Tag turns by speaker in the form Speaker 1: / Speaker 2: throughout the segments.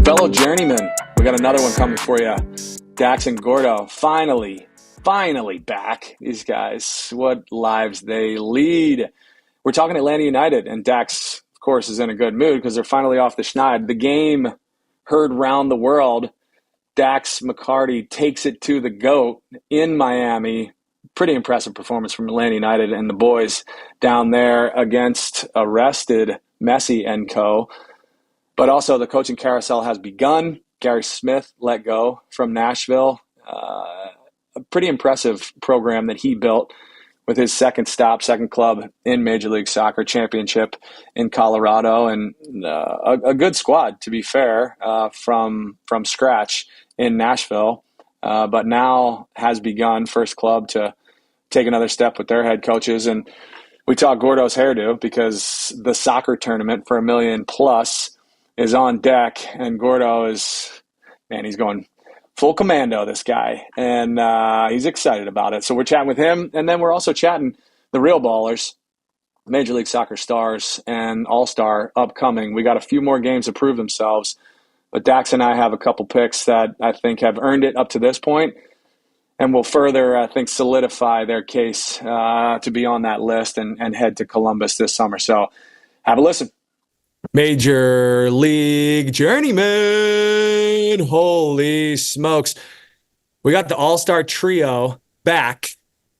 Speaker 1: Fellow Journeymen, we got another one coming for you. Dax and Gordo, finally back. These guys, what lives they lead. We're talking Atlanta United, and Dax, of course, is in a good mood because they're finally off the schneid. The game heard round the world. Dax McCarty takes it to the GOAT in Miami. Pretty impressive performance from Atlanta United and the boys down there against a rested Messi and co. But also the coaching carousel has begun. Gary Smith let go from Nashville. A pretty impressive program that he built with his second club in Major League Soccer championship in Colorado, and a good squad, to be fair, from scratch in Nashville. But now has begun, first club to take another step with their head coaches. And we talk Gordo's hairdo because the soccer tournament for $1 million plus is on deck, and Gordo is, man, he's going full commando, this guy, and he's excited about it. So we're chatting with him, and then we're also chatting the real ballers, Major League Soccer stars and All-Star upcoming. We got a few more games to prove themselves, but Dax and I have a couple picks that I think have earned it up to this point and will further, I think, solidify their case to be on that list and head to Columbus this summer. So have a listen.
Speaker 2: Major League Journeymen. Holy smokes. We got the All-Star Trio back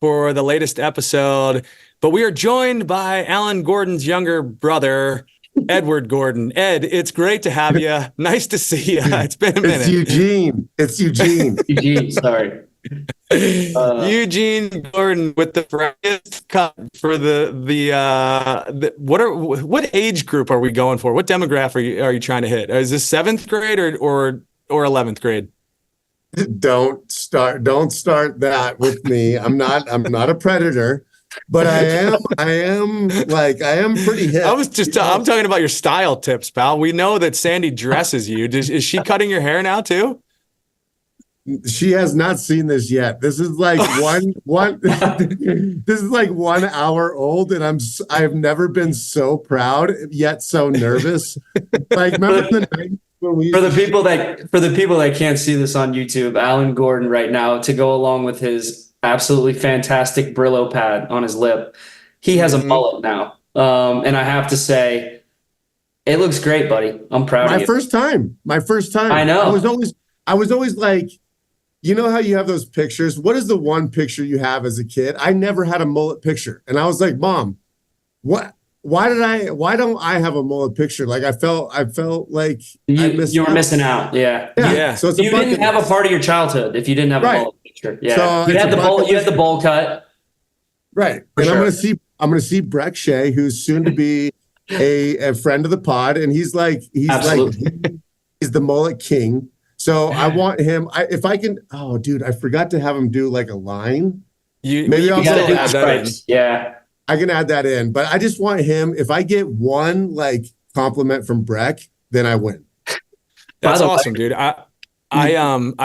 Speaker 2: for the latest episode, but we are joined by Alan Gordon's younger brother, Edward Gordon. Ed, it's great to have you. Nice to see you. It's been a minute.
Speaker 3: It's Eugene.
Speaker 4: Eugene, sorry.
Speaker 2: Eugene Gordon with the brightest cut for what age group are we going for? What demographic are you trying to hit? Is this 7th grade or 11th grade?
Speaker 3: Don't start that with me. I'm not a predator, but I am pretty hip.
Speaker 2: I'm talking about your style tips, pal. We know that Sandy dresses you. Is she cutting your hair now too?
Speaker 3: She has not seen this yet. This is like this is like 1 hour old, and I've never been so proud yet so nervous. Like, remember the night when we
Speaker 4: for the people that can't see this on YouTube, Alan Gordon right now, to go along with his absolutely fantastic Brillo pad on his lip, he has a mullet now. And I have to say, it looks great, buddy. I'm proud of you.
Speaker 3: My first time.
Speaker 4: I know.
Speaker 3: I was always like, you know how you have those pictures? What is the one picture you have as a kid? I never had a mullet picture. And I was like, Mom, why don't I have a mullet picture? Like I felt like
Speaker 4: you were missing out. Yeah.
Speaker 3: So
Speaker 4: you didn't have a part of your childhood if you didn't have a mullet picture. Yeah. So you had the bowl cut.
Speaker 3: Right. And sure. I'm gonna see Brek Shea, who's soon to be a friend of the pod, and he's the mullet king. So I want him. If I can. Oh, dude, I forgot to have him do like a line.
Speaker 2: Maybe I'll add that in.
Speaker 4: Yeah, I
Speaker 3: can add that in. But I just want him. If I get one like compliment from Brek, then I win.
Speaker 2: That's awesome, dude. I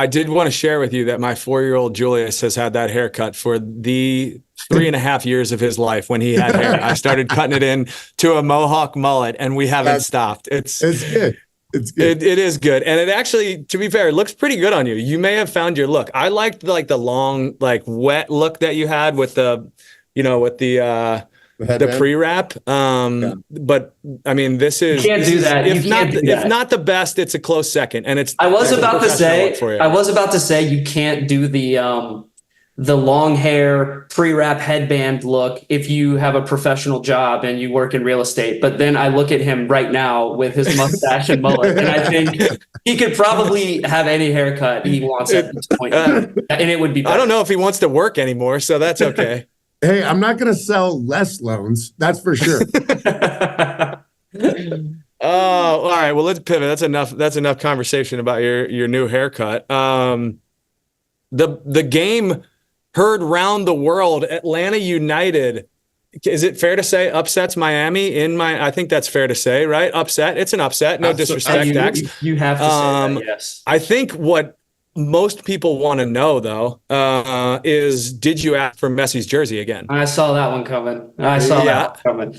Speaker 2: did want to share with you that my 4-year-old Julius has had that haircut for the 3.5 years of his life when he had hair. I started cutting it in to a mohawk mullet, and we haven't stopped. It's
Speaker 3: good. It's good.
Speaker 2: It is good. And it actually, to be fair, it looks pretty good on you. You may have found your look. I liked like the long, like wet look that you had with the pre-wrap. But I mean, this is,
Speaker 4: you can't do that.
Speaker 2: If not the best, it's a close second. And
Speaker 4: I was about to say you can't do the long hair pre-wrap headband look if you have a professional job and you work in real estate. But then I look at him right now with his mustache and mullet, and I think he could probably have any haircut he wants at this point, and it would be better.
Speaker 2: I don't know if he wants to work anymore, so that's okay.
Speaker 3: Hey, I'm not going to sell less loans. That's for sure.
Speaker 2: Oh, all right. Well, let's pivot. That's enough conversation about your new haircut. The game heard round the world. Atlanta United, is it fair to say, upsets Miami I think that's fair to say, right? Upset. It's an upset. No disrespect, Dax.
Speaker 4: You have to say that, yes.
Speaker 2: I think what most people want to know, though, is did you ask for Messi's jersey again?
Speaker 4: I saw that one coming. That one coming.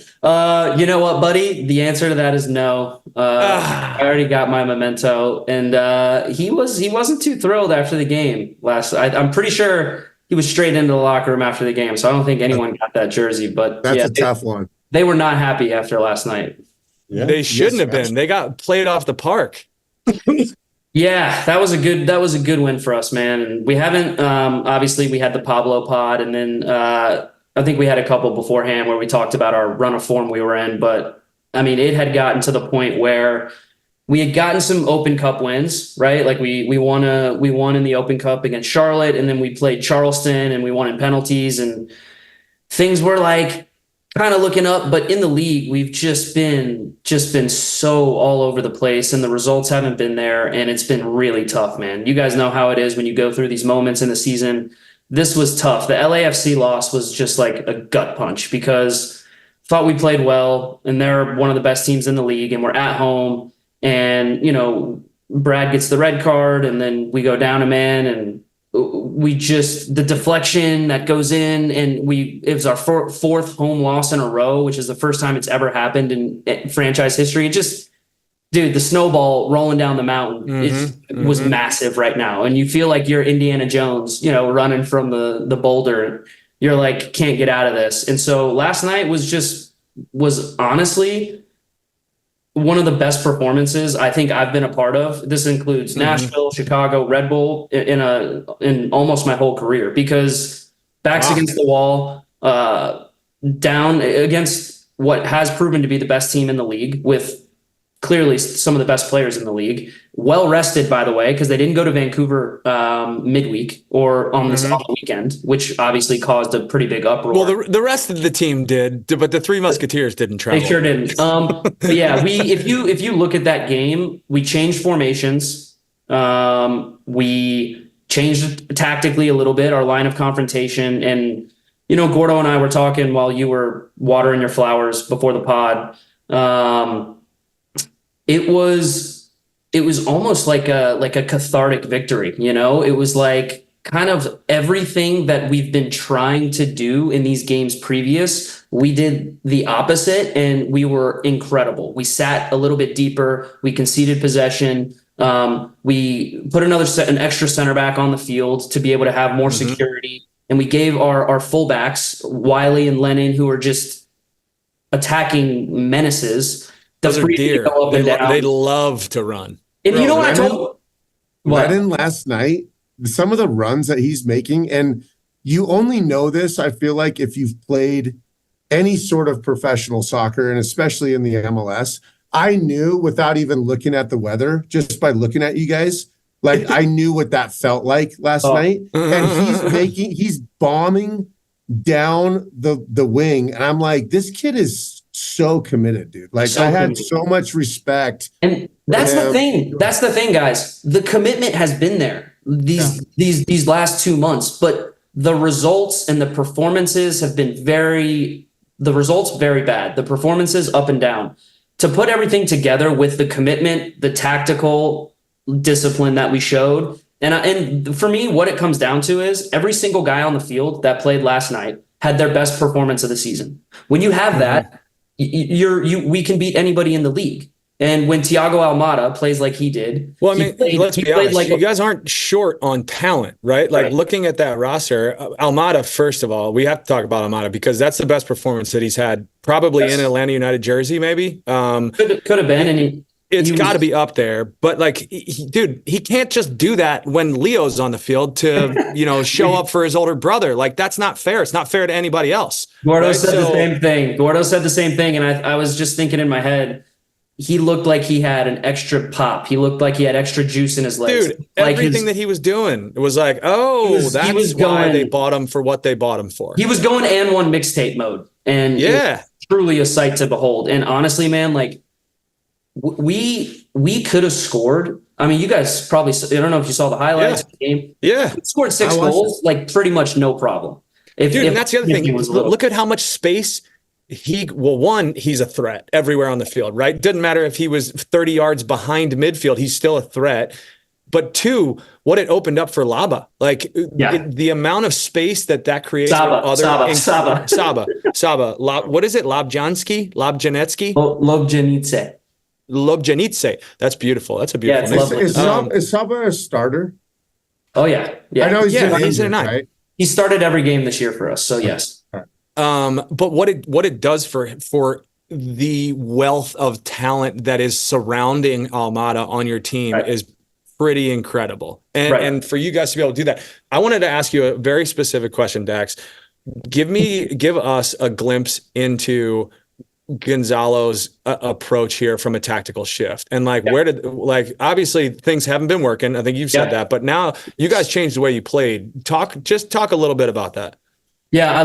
Speaker 4: You know what, buddy? The answer to that is no. I already got my memento, and he wasn't too thrilled after the game last. I'm pretty sure he was straight into the locker room after the game, so I don't think anyone got that jersey. But
Speaker 3: that's a tough one.
Speaker 4: They were not happy after last night.
Speaker 2: Yeah. They shouldn't have been. They got played off the park.
Speaker 4: Yeah, that was a good win for us, man. And we haven't obviously we had the Pablo pod, and then I think we had a couple beforehand where we talked about our run of form we were in. But I mean, it had gotten to the point where we had gotten some Open Cup wins, right? Like we won in the Open Cup against Charlotte, and then we played Charleston and we won in penalties, and things were like kind of looking up. But in the league, we've just been so all over the place, and the results haven't been there, and it's been really tough, man. You guys know how it is when you go through these moments in the season. This was tough. The LAFC loss was just like a gut punch, because thought we played well, and they're one of the best teams in the league, and we're at home, and Brad gets the red card, and then we go down a man, and the deflection that goes in, and it was our fourth home loss in a row, which is the first time it's ever happened in franchise history. It just, dude, the snowball rolling down the mountain was massive right now. And you feel like you're Indiana Jones, running from the boulder. You're like, can't get out of this. And so last night was honestly one of the best performances I think I've been a part of. This includes Nashville, Chicago, Red Bull in almost my whole career, because backs against the wall, down against what has proven to be the best team in the league, with clearly some of the best players in the league. Well rested, by the way, because they didn't go to Vancouver midweek or on the weekend, which obviously caused a pretty big uproar.
Speaker 2: Well, the rest of the team did, but the Three Musketeers didn't travel.
Speaker 4: They sure didn't. But yeah, if you look at that game, we changed formations. We changed tactically a little bit, our line of confrontation. And, Gordo and I were talking while you were watering your flowers before the pod. It was almost like a cathartic victory. It was like kind of everything that we've been trying to do in these games previous. We did the opposite, and we were incredible. We sat a little bit deeper. We conceded possession. We put an extra center back on the field to be able to have more security. And we gave our fullbacks, Wiley and Lennon, who are just attacking menaces,
Speaker 2: those are deer. They love to run.
Speaker 4: And you know what I told
Speaker 3: Lennon last night, some of the runs that he's making, and you only know this, I feel like, if you've played any sort of professional soccer, and especially in the MLS. I knew, without even looking at the weather, just by looking at you guys, like I knew what that felt like last night. And he's bombing down the wing, and I'm like, this kid is so committed, dude. Like, I had so much respect.
Speaker 4: And that's the thing. That's the thing, guys. The commitment has been there these last 2 months, but the results and the performances have been very bad. The performances up and down. To put everything together with the commitment, the tactical discipline that we showed, and for me, what it comes down to is every single guy on the field that played last night had their best performance of the season. When you have that, we can beat anybody in the league. And when Thiago Almada plays like he did,
Speaker 2: well, I mean, let's be honest, you guys aren't short on talent, right? Like, looking at that roster, Almada, first of all, we have to talk about Almada because that's the best performance that he's had, probably in an Atlanta United jersey, maybe.
Speaker 4: Could have been, and
Speaker 2: it's got to be up there. But like, dude, he can't just do that when Leo's on the field to, show up for his older brother. Like, that's not fair. It's not fair to anybody else.
Speaker 4: Gordo said the same thing. Gordo said the same thing, and I was just thinking in my head, he looked like he had an extra pop. He looked like he had extra juice in his legs.
Speaker 2: Dude, like everything that he was doing, it was like, that's why they bought him for what they bought him for.
Speaker 4: He was going and one mixtape mode. And it was truly a sight to behold. And honestly, man, like we could have scored. I mean, you guys probably, I don't know if you saw the highlights of the game.
Speaker 2: Yeah.
Speaker 4: We scored 6 goals, like pretty much no problem.
Speaker 2: And that's the other thing. Look at how much space he's a threat everywhere on the field, right? Didn't matter if he was 30 yards behind midfield, he's still a threat. but two, what it opened up for Laba, like the amount of space that creates.
Speaker 4: Saba.
Speaker 2: What is it? Lobjanski? Lobjanitse. That's beautiful. That's a beautiful name.
Speaker 3: Is Saba a starter?
Speaker 4: Oh yeah.
Speaker 3: I know
Speaker 2: he's in a 9.
Speaker 4: Right? He started every game this year for us, so yes.
Speaker 2: But what it does for the wealth of talent that is surrounding Almada on your team is pretty incredible. And for you guys to be able to do that, I wanted to ask you a very specific question, Dax. Give us a glimpse into Gonzalo's approach here from a tactical shift, and obviously things haven't been working. I think you've said that, but now you guys changed the way you played. Talk a little bit about that.
Speaker 4: Yeah,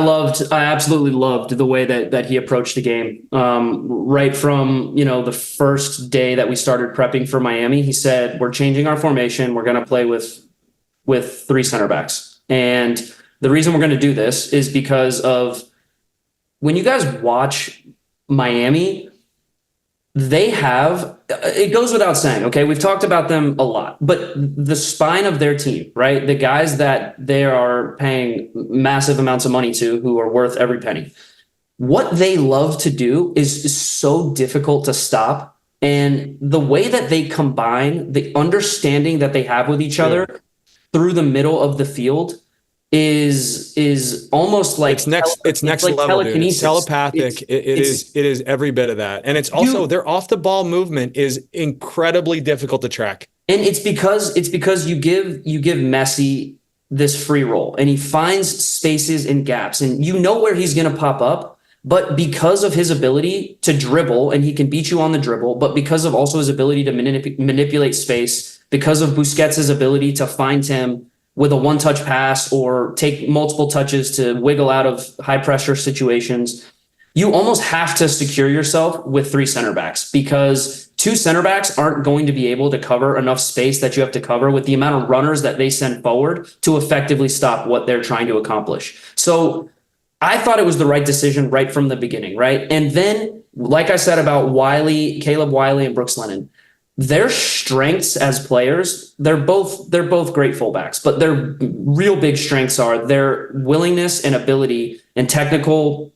Speaker 4: I absolutely loved the way that he approached the game. Right from, the first day that we started prepping for Miami, he said, we're changing our formation. We're going to play with 3 center backs. And the reason we're going to do this is because of when you guys watch Miami, it goes without saying, okay, we've talked about them a lot, but the spine of their team, right? The guys that they are paying massive amounts of money to, who are worth every penny. What they love to do is so difficult to stop. And the way that they combine the understanding that they have with each other through the middle of the field is almost like
Speaker 2: it's next level, telekinesis. It's telepathic. It is every bit of that, and it's also their off the ball movement is incredibly difficult to track.
Speaker 4: And it's because you give Messi this free roll, and he finds spaces and gaps, and you know where he's going to pop up. But because of his ability to dribble, and he can beat you on the dribble, but because of also his ability to manipulate space, because of Busquets' ability to find him with a one-touch pass or take multiple touches to wiggle out of high-pressure situations, you almost have to secure yourself with 3 center backs, because 2 center backs aren't going to be able to cover enough space that you have to cover with the amount of runners that they send forward to effectively stop what they're trying to accomplish. So I thought it was the right decision right from the beginning, right? And then, like I said about Caleb Wiley and Brooks Lennon, their strengths as players, they're both great fullbacks, but their real big strengths are their willingness and ability and technical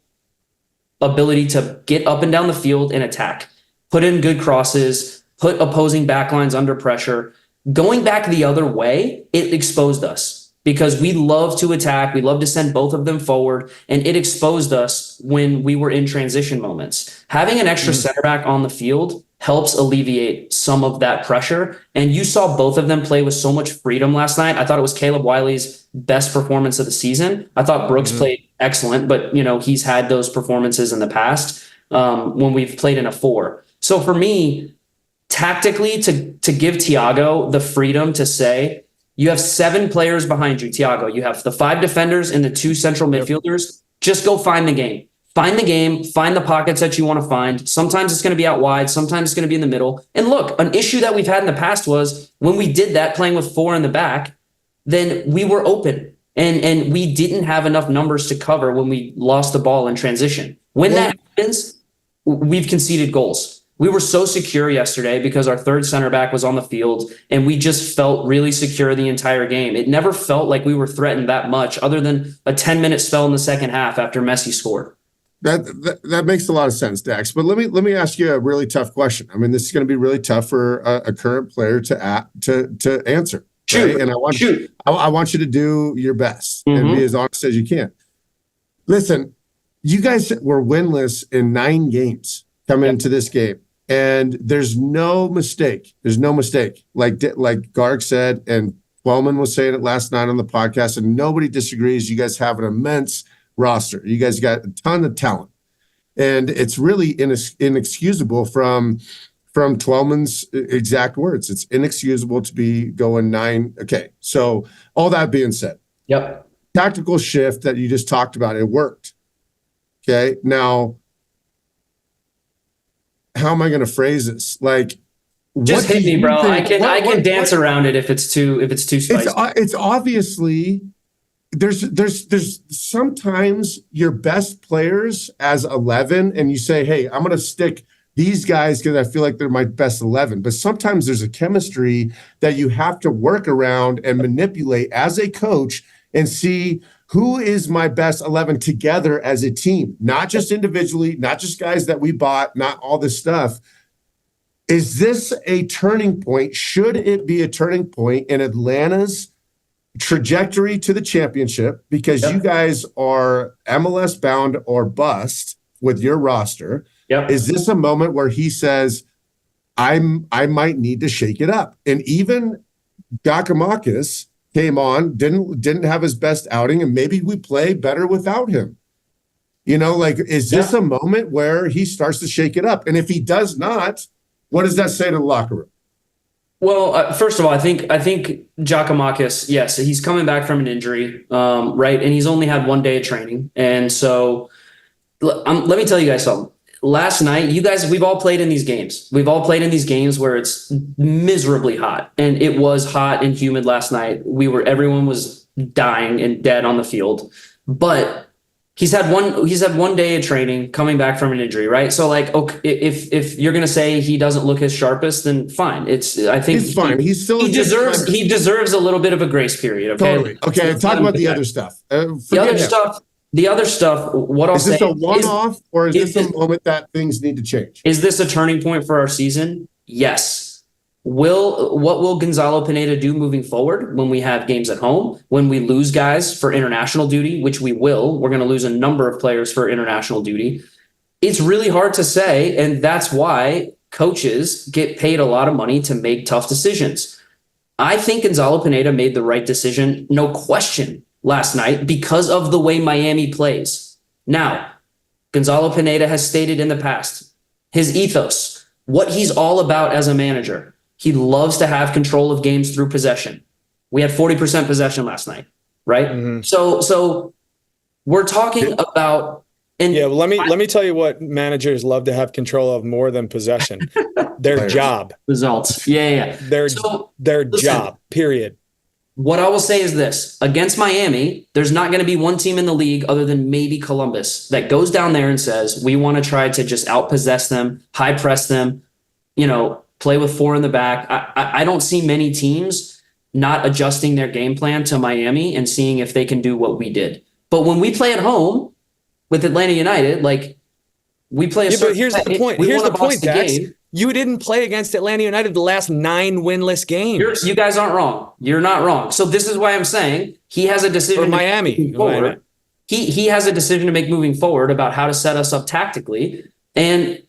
Speaker 4: ability to get up and down the field and attack, put in good crosses, put opposing backlines under pressure. Going back the other way, it exposed us because we love to attack. We love to send both of them forward, and it exposed us when we were in transition moments. Having an extra center back on the field helps alleviate some of that pressure. And you saw both of them play with so much freedom last night. I thought it was Caleb Wiley's best performance of the season. I thought Brooks played excellent, but he's had those performances in the past when we've played in a 4. So for me, tactically, to give Thiago the freedom to say, you have 7 players behind you, Thiago. You have the 5 defenders and the 2 central midfielders. Just go find the game. Find the game, find the pockets that you want to find. Sometimes it's going to be out wide. Sometimes it's going to be in the middle. And look, an issue that we've had in the past was when we did that, playing with 4 in the back, then we were open and we didn't have enough numbers to cover when we lost the ball in transition. When that happens, we've conceded goals. We were so secure yesterday because our 3rd center back was on the field, and we just felt really secure the entire game. It never felt like we were threatened that much, other than a 10-minute spell in the second half after Messi scored.
Speaker 3: That makes a lot of sense, Dax. But let me ask you a really tough question. I mean, this is going to be really tough for a current player to answer. Right? And I want you to do your best and be as honest as you can. Listen, you guys were winless in 9 games coming into this game, and there's no mistake. There's no mistake. Like Garg said, and Wellman was saying it last night on the podcast, and nobody disagrees. You guys have an immense roster. You guys got a ton of talent, and it's really inexcusable from Twellman's exact words. It's inexcusable to be going 9. Okay, so all that being said, tactical shift that you just talked about, it worked. Okay, now how am I going to phrase this? Like,
Speaker 4: just hit me, bro. I can dance around it if it's too spicy.
Speaker 3: It's obviously. There's sometimes your best players as 11, and you say, hey, I'm going to stick these guys because I feel like they're my best 11. But sometimes there's a chemistry that you have to work around and manipulate as a coach and see who is my best 11 together as a team, not just individually, not just guys that we bought, not all this stuff. Is this a turning point? Should it be a turning point in Atlanta's trajectory to the championship? Because you guys are MLS bound or bust with your roster.
Speaker 4: Yep.
Speaker 3: Is this a moment where he says, I might need to shake it up? And even Giakoumakis came on, didn't have his best outing, and maybe we play better without him. You know, like, is this a moment where he starts to shake it up? And if he does not, what does that say to the locker room?
Speaker 4: Well, first of all, I think Giakoumakis, yes, he's coming back from an injury, right? And he's only had 1 day of training. And so let me tell you guys something. Last night, you guys, we've all played in these games. We've all played in these games where it's miserably hot, and it was hot and humid last night. Everyone was dying and dead on the field, but he's had 1 day of training coming back from an injury, right? So like, okay, if you're going to say he doesn't look his sharpest, then fine. I think
Speaker 3: he's fine. He
Speaker 4: deserves a little bit of a grace period. Okay.
Speaker 3: Totally. Okay. Talk about the other stuff.
Speaker 4: The other stuff, what I'll say
Speaker 3: is this a one-off, or is this a moment that things need to change?
Speaker 4: Is this a turning point for our season? Yes. What will Gonzalo Pineda do moving forward when we have games at home, when we lose guys for international duty, which we will? We're going to lose a number of players for international duty. It's really hard to say, and that's why coaches get paid a lot of money to make tough decisions. I think Gonzalo Pineda made the right decision, no question, last night because of the way Miami plays. Now, Gonzalo Pineda has stated in the past, his ethos, what he's all about as a manager. He loves to have control of games through possession. We had 40% possession last night, right?
Speaker 2: Mm-hmm.
Speaker 4: So we're talking about...
Speaker 2: let me tell you what managers love to have control of more than possession. Their job.
Speaker 4: Results. Yeah.
Speaker 2: Their job, period.
Speaker 4: What I will say is this. Against Miami, there's not going to be one team in the league other than maybe Columbus that goes down there and says, we want to try to just outpossess them, high press them, play with 4 in the back. I don't see many teams not adjusting their game plan to Miami and seeing if they can do what we did. But when we play at home with Atlanta United, like we play
Speaker 2: but here's the point. Here's the point, Dax. You didn't play against Atlanta United the last 9 winless games.
Speaker 4: You guys aren't wrong. You're not wrong. So this is why I'm saying he has a decision.
Speaker 2: Or Miami.
Speaker 4: He has a decision to make moving forward about how to set us up tactically. And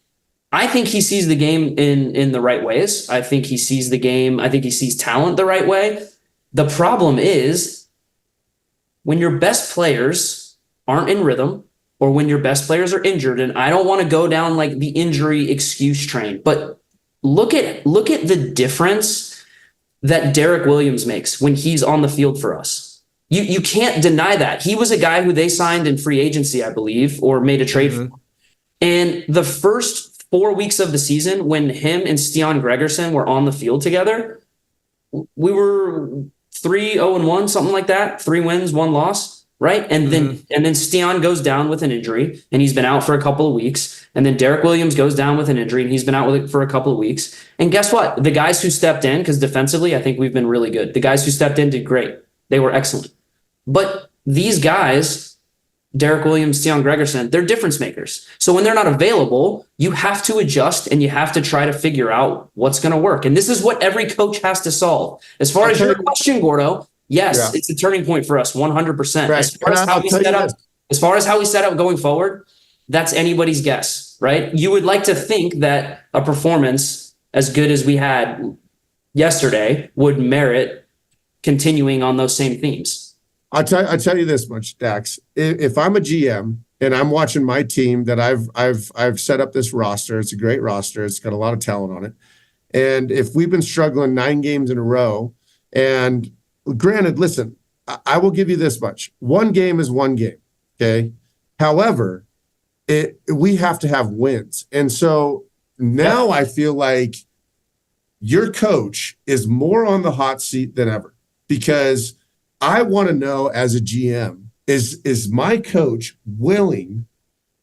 Speaker 4: I think he sees the game in the right ways. I think he sees the game. I think he sees talent the right way. The problem is when your best players aren't in rhythm, or when your best players are injured, and I don't want to go down like the injury excuse train, but look at the difference that Derek Williams makes when he's on the field for us. You can't deny that. He was a guy who they signed in free agency, I believe, or made a trade for. And the first 4 weeks of the season, when him and Stian Gregerson were on the field together, we were 3-0-1, something like that. 3 wins, 1 loss. Right. And then Stian goes down with an injury and he's been out for a couple of weeks. And then Derek Williams goes down with an injury and he's been out with it for a couple of weeks. And guess what? The guys who stepped in, because defensively, I think we've been really good. The guys who stepped in did great. They were excellent. But these guys, Derek Williams, Stian Gregerson, they're difference makers. So when they're not available, you have to adjust and you have to try to figure out what's going to work. And this is what every coach has to solve. As far as your question, Gordo, yes, it's a turning point for us, 100%.
Speaker 3: Right.
Speaker 4: As far as how we set up going forward, that's anybody's guess, right? You would like to think that a performance as good as we had yesterday would merit continuing on those same themes.
Speaker 3: I'll tell you this much, Dax. If I'm a GM and I'm watching my team that I've set up this roster, it's a great roster. It's got a lot of talent on it. And if we've been struggling 9 games in a row, and granted, listen, I will give you this much. 1 game is 1 game, okay? However, we have to have wins. And so now I feel like your coach is more on the hot seat than ever, because I want to know as a GM, is my coach willing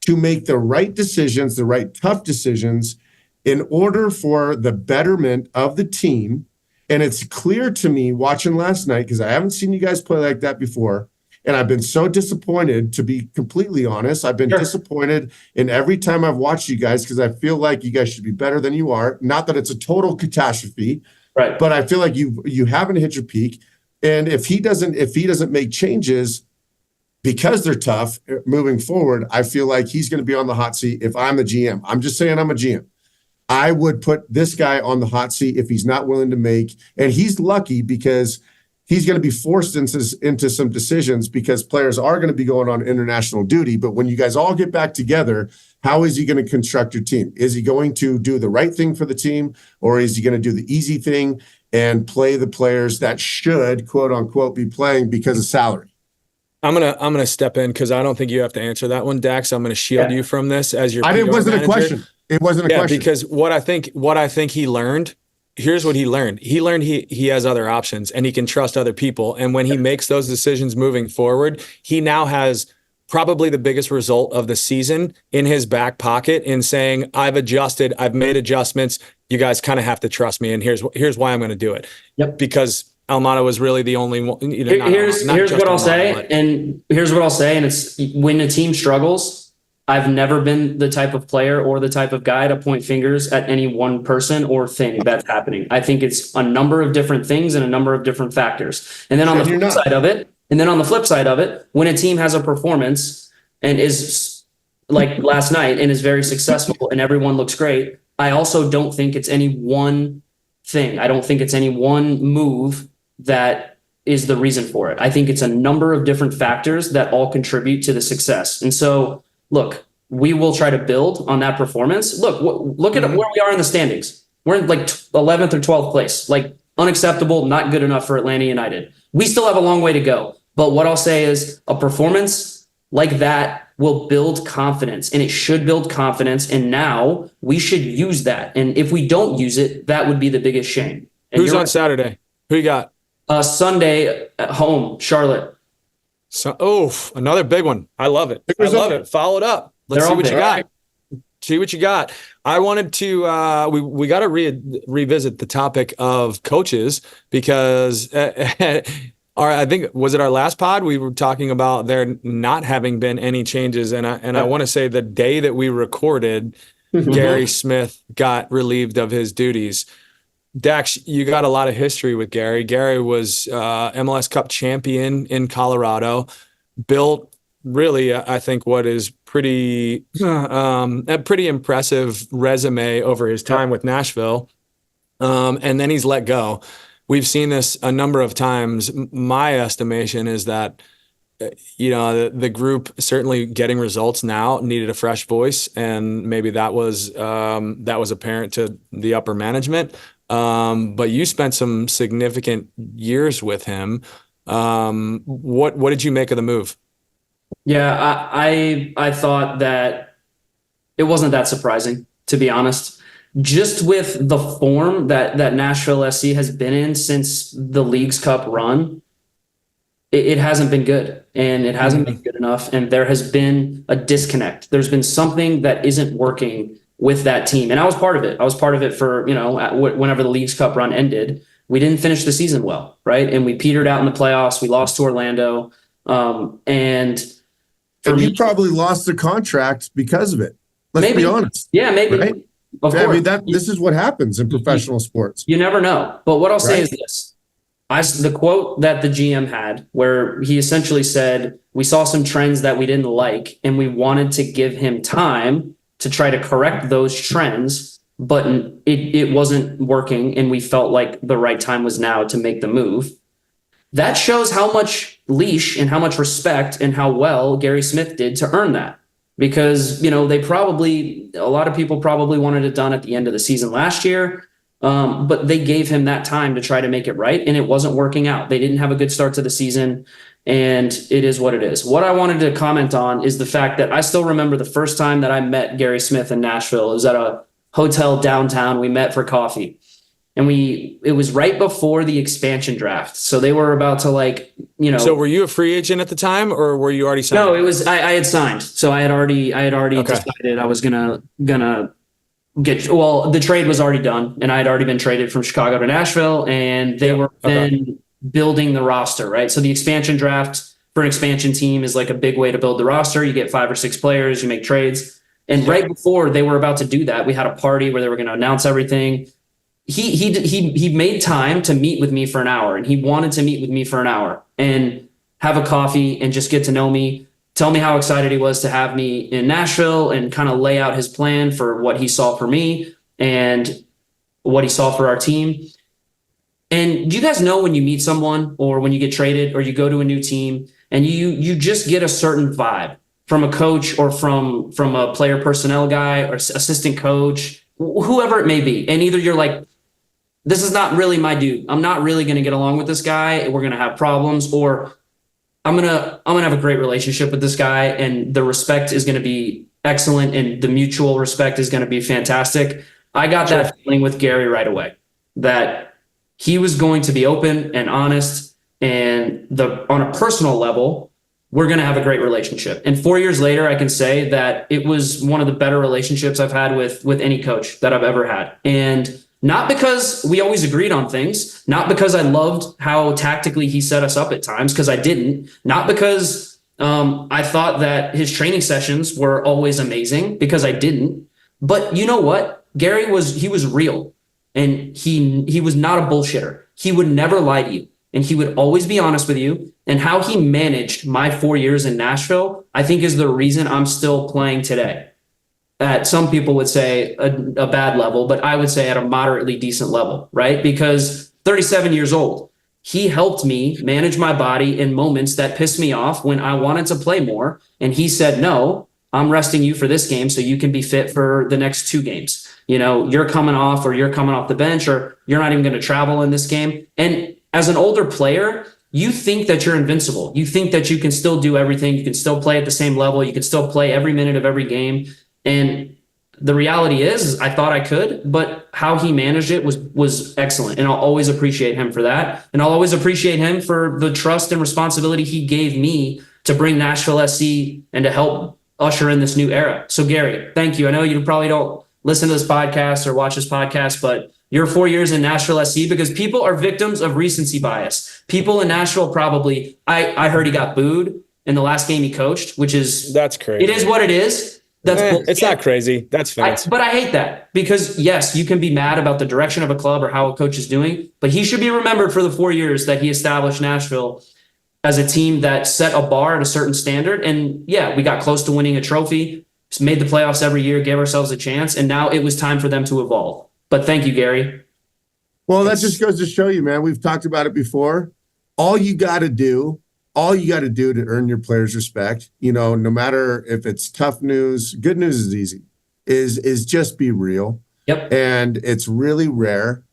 Speaker 3: to make the right decisions, the right tough decisions, in order for the betterment of the team, and it's clear to me watching last night, because I haven't seen you guys play like that before, and I've been so disappointed, to be completely honest. I've been disappointed in every time I've watched you guys, because I feel like you guys should be better than you are. Not that it's a total catastrophe,
Speaker 4: right?
Speaker 3: But I feel like you haven't hit your peak. And if he doesn't make changes because they're tough moving forward, I feel like he's going to be on the hot seat. If I'm the GM, I'm just saying I'm a GM. I would put this guy on the hot seat if he's not willing to make, and he's lucky because he's going to be forced into some decisions, because players are going to be going on international duty. But when you guys all get back together, how is he going to construct your team? Is he going to do the right thing for the team, or is he going to do the easy thing and play the players that should, quote unquote, be playing because of salary?
Speaker 2: I'm gonna step in, because I don't think you have to answer that one, Dax. I'm gonna shield you from this as your PR
Speaker 3: It wasn't
Speaker 2: manager.
Speaker 3: a question. It wasn't a question.
Speaker 2: Because what I think he learned, here's what he learned. He learned he has other options, and he can trust other people. And when he makes those decisions moving forward, he now has probably the biggest result of the season in his back pocket in saying, I've adjusted, I've made adjustments. You guys kind of have to trust me. And here's why I'm going to do it.
Speaker 4: Yep.
Speaker 2: Because Almada was really the only one.
Speaker 4: Here's what I'll say. And here's what I'll say. And it's, when a team struggles, I've never been the type of player or the type of guy to point fingers at any one person or thing that's happening. I think it's a number of different things and a number of different factors. And then on the flip side of it, when a team has a performance and is like last night and is very successful and everyone looks great, I also don't think it's any one thing. I don't think it's any one move that is the reason for it. I think it's a number of different factors that all contribute to the success. And so, look, we will try to build on that performance. Look at where we are in the standings. We're in like 11th or 12th place, like unacceptable, not good enough for Atlanta United. We still have a long way to go. But what I'll say is a performance like that will build confidence, and it should build confidence. And now we should use that. And if we don't use it, that would be the biggest shame. And
Speaker 2: who's on Saturday? Who you got?
Speaker 4: Sunday at home, Charlotte.
Speaker 2: So, another big one. I love it. I love it. Follow it up. Let's see what you got. See what you got. I wanted to, we got to revisit the topic of coaches, because I think, was it our last pod? We were talking about there not having been any changes. And I want to say the day that we recorded, Gary Smith got relieved of his duties. Dax, you got a lot of history with Gary. Gary was MLS Cup champion in Colorado, built really, I think, what is a pretty impressive resume over his time with Nashville. And then he's let go. We've seen this a number of times. My estimation is that, the group certainly getting results now needed a fresh voice, and maybe that was apparent to the upper management. But you spent some significant years with him. What did you make of the move?
Speaker 4: Yeah, I thought that it wasn't that surprising, to be honest. Just with the form that Nashville SC has been in since the Leagues Cup run, it hasn't been good, and it hasn't been good enough. And there has been a disconnect. There's been something that isn't working with that team. And I was part of it. I was part of it for, whenever the Leagues Cup run ended. We didn't finish the season well, right? And we petered out in the playoffs. We lost to Orlando. And
Speaker 3: you probably lost the contract because of it. Let's be honest.
Speaker 4: Yeah, maybe.
Speaker 3: Right?
Speaker 4: Of course.
Speaker 3: I mean, this is what happens in professional sports.
Speaker 4: You never know. But what I'll say is this. The quote that the GM had, where he essentially said, we saw some trends that we didn't like, and we wanted to give him time to try to correct those trends, but it wasn't working, and we felt like the right time was now to make the move. That shows how much leash and how much respect and how well Gary Smith did to earn that. Because, a lot of people probably wanted it done at the end of the season last year, but they gave him that time to try to make it right, and it wasn't working out. They didn't have a good start to the season, and it is what it is. What I wanted to comment on is the fact that I still remember the first time that I met Gary Smith in Nashville. It was at a hotel downtown. We met for coffee, and it was right before the expansion draft. So they were about to So
Speaker 2: were you a free agent at the time, or were you already signed?
Speaker 4: No, it was, I had signed. So I had already decided I was gonna the trade was already done, and I had already been traded from Chicago to Nashville, and they were then building the roster, right? So the expansion draft for an expansion team is like a big way to build the roster. You get 5 or 6 players, you make trades. And right before they were about to do that, we had a party where they were going to announce everything. He made time to meet with me for an hour, and he wanted to meet with me for an hour and have a coffee and just get to know me, tell me how excited he was to have me in Nashville, and kind of lay out his plan for what he saw for me and what he saw for our team. And do you guys know when you meet someone or when you get traded or you go to a new team and you just get a certain vibe from a coach or from a player personnel guy or assistant coach, whoever it may be. And either you're like, this is not really my dude. I'm not really going to get along with this guy. We're going to have problems, or I'm going to have a great relationship with this guy, and the respect is going to be excellent, and the mutual respect is going to be fantastic. I got that feeling with Gary right away, that he was going to be open and honest, and on a personal level, we're going to have a great relationship. And 4 years later, I can say that it was one of the better relationships I've had with any coach that I've ever had. And not because we always agreed on things, not because I loved how tactically he set us up at times, because I didn't, not because I thought that his training sessions were always amazing, because I didn't. But you know what? Gary was real, and he was not a bullshitter. He would never lie to you, and he would always be honest with you. And how he managed my 4 years in Nashville, I think, is the reason I'm still playing today. At some people would say a bad level, but I would say at a moderately decent level, right? Because 37 years old, he helped me manage my body in moments that pissed me off when I wanted to play more. And he said, no, I'm resting you for this game so you can be fit for the next 2 games. You know, you're coming off the bench, or you're not even going to travel in this game. And as an older player, you think that you're invincible. You think that you can still do everything. You can still play at the same level. You can still play every minute of every game. And the reality is I thought I could, but how he managed it was excellent. And I'll always appreciate him for that. And I'll always appreciate him for the trust and responsibility he gave me to bring Nashville SC and to help usher in this new era. So Gary, thank you. I know you probably don't listen to this podcast or watch this podcast, but your 4 years in Nashville SC, because people are victims of recency bias. People in Nashville probably, I heard he got booed in the last game he coached, that's crazy. It is what it is.
Speaker 2: It's not crazy. That's facts.
Speaker 4: But I hate that, because yes, you can be mad about the direction of a club or how a coach is doing, but he should be remembered for the 4 years that he established Nashville as a team that set a bar at a certain standard. And yeah, we got close to winning a trophy, made the playoffs every year, gave ourselves a chance, and now it was time for them to evolve. But thank you, Gary.
Speaker 3: Well, that just goes to show you, man. We've talked about it before. All you got to do to earn your players' respect, no matter if it's tough news, good news is easy, is just be real.
Speaker 4: Yep.
Speaker 3: And it's really rare.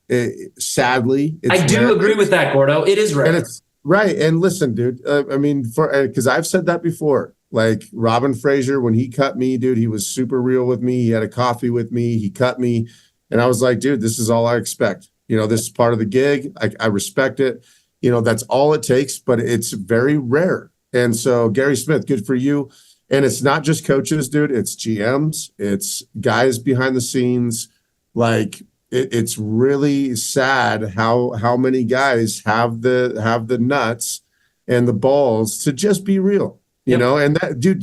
Speaker 3: Sadly,
Speaker 4: I do agree with that, Gordo. It is rare.
Speaker 3: And it's right. And listen, dude, because I've said that before, like Robin Fraser, when he cut me, dude, he was super real with me. He had a coffee with me. He cut me. And I was like, dude, this is all I expect. This is part of the gig. I respect it. That's all it takes, but it's very rare. And so Gary Smith, good for you. And it's not just coaches, dude. It's GMs. It's guys behind the scenes. Like it's really sad how many guys have the nuts and the balls to just be real, and that, dude,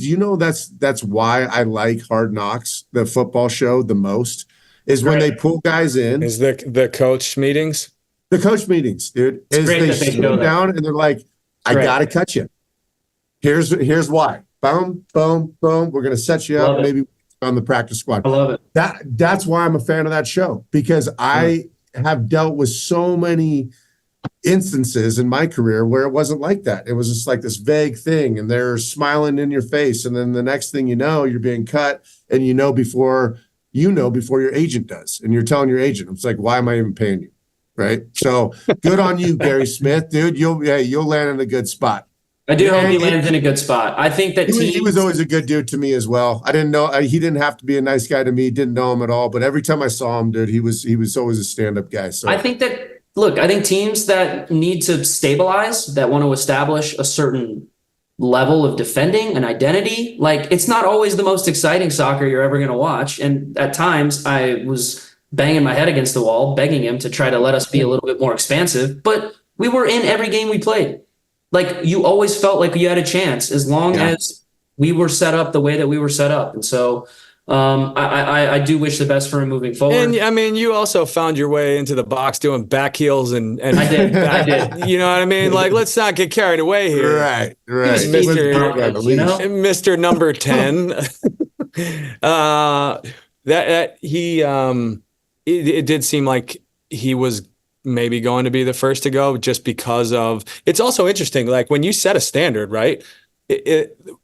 Speaker 3: that's why I like Hard Knocks, the football show, the most, is when they pull guys in.
Speaker 2: Is the coach meetings?
Speaker 3: The coach meetings, dude, is they sit them down and they're like, I got to cut you. Here's why. Boom, boom, boom. We're going to set you up. Maybe on the practice squad.
Speaker 4: I love it.
Speaker 3: That's why I'm a fan of that show, because I have dealt with so many instances in my career where it wasn't like that. It was just like this vague thing, and they're smiling in your face. And then the next thing you know, you're being cut, and before your agent does. And you're telling your agent, it's like, why am I even paying you? Right. So good on you, Gary Smith, dude. You'll land in a good spot.
Speaker 4: I do hope he lands in a good spot. I think that
Speaker 3: he was always a good dude to me as well. I didn't know he didn't have to be a nice guy to me. Didn't know him at all, but every time I saw him, dude, he was always a stand-up guy. So
Speaker 4: I think teams that need to stabilize, that want to establish a certain level of defending and identity. Like, it's not always the most exciting soccer you're ever going to watch. And at times I was banging my head against the wall, begging him to try to let us be a little bit more expansive, but we were in every game we played. Like, you always felt like you had a chance as long as we were set up the way that we were set up. And so I do wish the best for him moving forward.
Speaker 2: And I mean, you also found your way into the box doing back heels and
Speaker 4: I did.
Speaker 2: You know what I mean? Like, let's not get carried away here.
Speaker 3: Right.
Speaker 2: Mr. Number 10. It did seem like he was maybe going to be the first to go just because of, it's also interesting. Like, when you set a standard, right?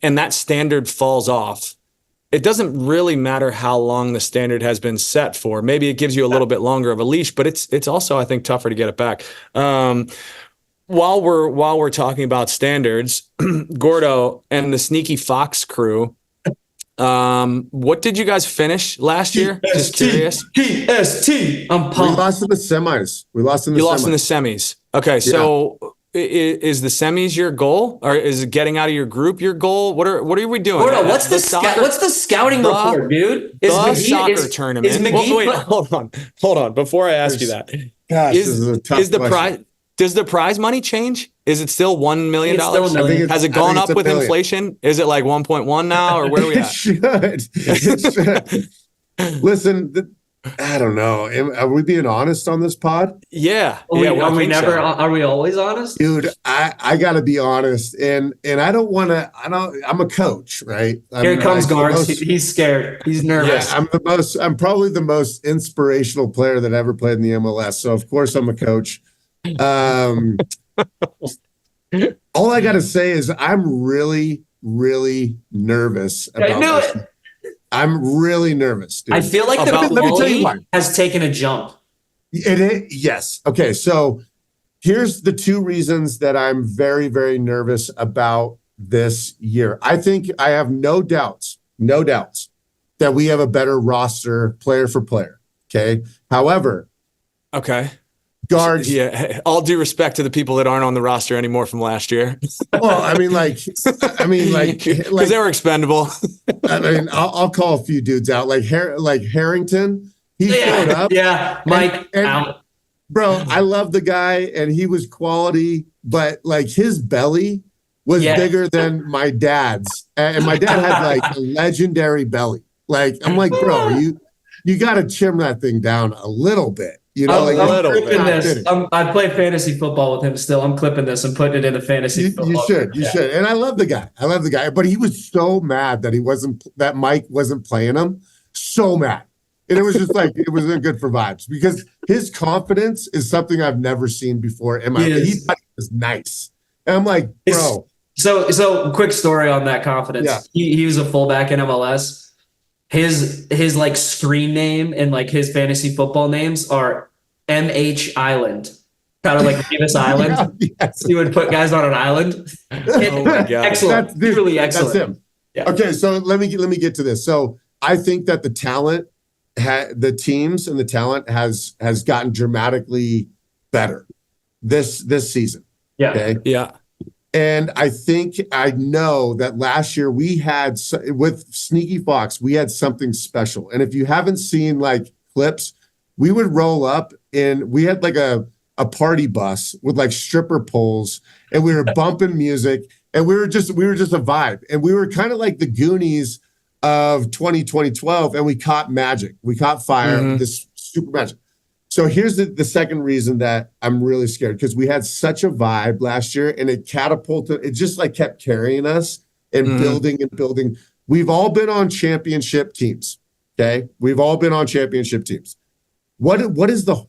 Speaker 2: And that standard falls off, it doesn't really matter how long the standard has been set for. Maybe it gives you a little bit longer of a leash, but it's also, I think, tougher to get it back. While we're talking about standards, Gordo and the Sneaky Fox crew, what did you guys finish last year? Just curious.
Speaker 4: PST. I'm pumped.
Speaker 3: We lost in the semis.
Speaker 2: You lost in the semis. Okay, so is the semis your goal, or is getting out of your group your goal? What are we doing?
Speaker 4: Gordo, what's the scouting report, dude?
Speaker 2: Is the soccer tournament? Wait, hold on. Before I ask you that,
Speaker 3: gosh, this is a tough question.
Speaker 2: Does the prize money change? Is it still $1 million? Has it gone up with inflation? Is it like 1.1 now, or where are we at?
Speaker 3: It should. Listen, I don't know. Are we being honest on this pod?
Speaker 2: Yeah.
Speaker 4: Are we always honest?
Speaker 3: Dude, I gotta be honest. And I don't want to, I'm a coach, right?
Speaker 4: Here comes Garth. He's scared. He's nervous.
Speaker 3: Yeah, I'm probably the most inspirational player that ever played in the MLS. So of course I'm a coach. All I got to say is I'm really, really nervous about this. I'm really nervous, dude.
Speaker 4: I feel like the quality has taken a jump.
Speaker 3: Yes. Okay. So here's the two reasons that I'm very, very nervous about this year. I think I have no doubts that we have a better roster player for player. Okay. However, guards.
Speaker 2: Yeah. All due respect to the people that aren't on the roster anymore from last year.
Speaker 3: Well, I mean, because
Speaker 2: they were expendable.
Speaker 3: I mean, I'll call a few dudes out, like Harrington. He showed up.
Speaker 4: Yeah, Mike. Out.
Speaker 3: Bro, I love the guy, and he was quality, but like his belly was bigger than my dad's, and my dad had like a legendary belly. Like, I'm like, bro, you got to trim that thing down a little bit. You know,
Speaker 4: I'm clipping this. I play fantasy football with him still. I'm clipping this and putting it into fantasy football.
Speaker 3: You should. And I love the guy. But he was so mad that Mike wasn't playing him. So mad. And it was just like, it wasn't good for vibes, because his confidence is something I've never seen before in my life. He thought it was nice. And I'm like, bro.
Speaker 4: So quick story on that confidence. Yeah. He was a fullback in MLS. His like screen name and like his fantasy football names are MH Island, kind of like Davis Island. Yes. He would put guys on an island.
Speaker 2: Oh my God.
Speaker 4: Excellent. Really excellent.
Speaker 3: That's him. Yeah. Okay. So let me get to this. So I think that the talent, the teams and the talent has gotten dramatically better this season.
Speaker 4: Yeah.
Speaker 3: Okay?
Speaker 2: Yeah.
Speaker 3: And I know that last year we had, with Sneaky Fox, we had something special. And if you haven't seen like clips, we would roll up and we had like a party bus with like stripper poles, and we were bumping music, and we were just a vibe. And we were kind of like the Goonies of 2012, and we caught magic. We caught fire, this super magic. So here's the second reason that I'm really scared, because we had such a vibe last year, and it catapulted. It just like kept carrying us and building and building. We've all been on championship teams. Okay. We've all been on championship teams. What is the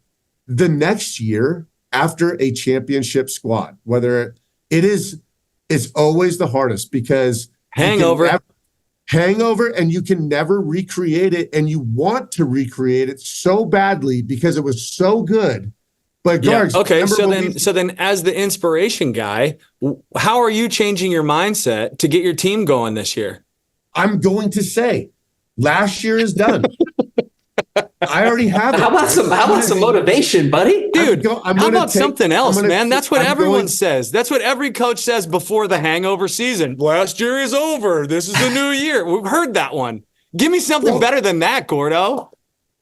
Speaker 3: next year after a championship squad? Whether it's always the hardest, because
Speaker 2: hangover,
Speaker 3: and you can never recreate it, and you want to recreate it so badly because it was so good. But Gargs,
Speaker 2: okay, so then as the inspiration guy, how are you changing your mindset to get your team going this year?
Speaker 3: I'm going to say last year is done. I already have it.
Speaker 4: How about some motivation, buddy?
Speaker 2: Dude, how about something else, man? That's what everyone says. That's what every coach says before the hangover season. Last year is over. This is the new year. We've heard that one. Give me something better than that, Gordo.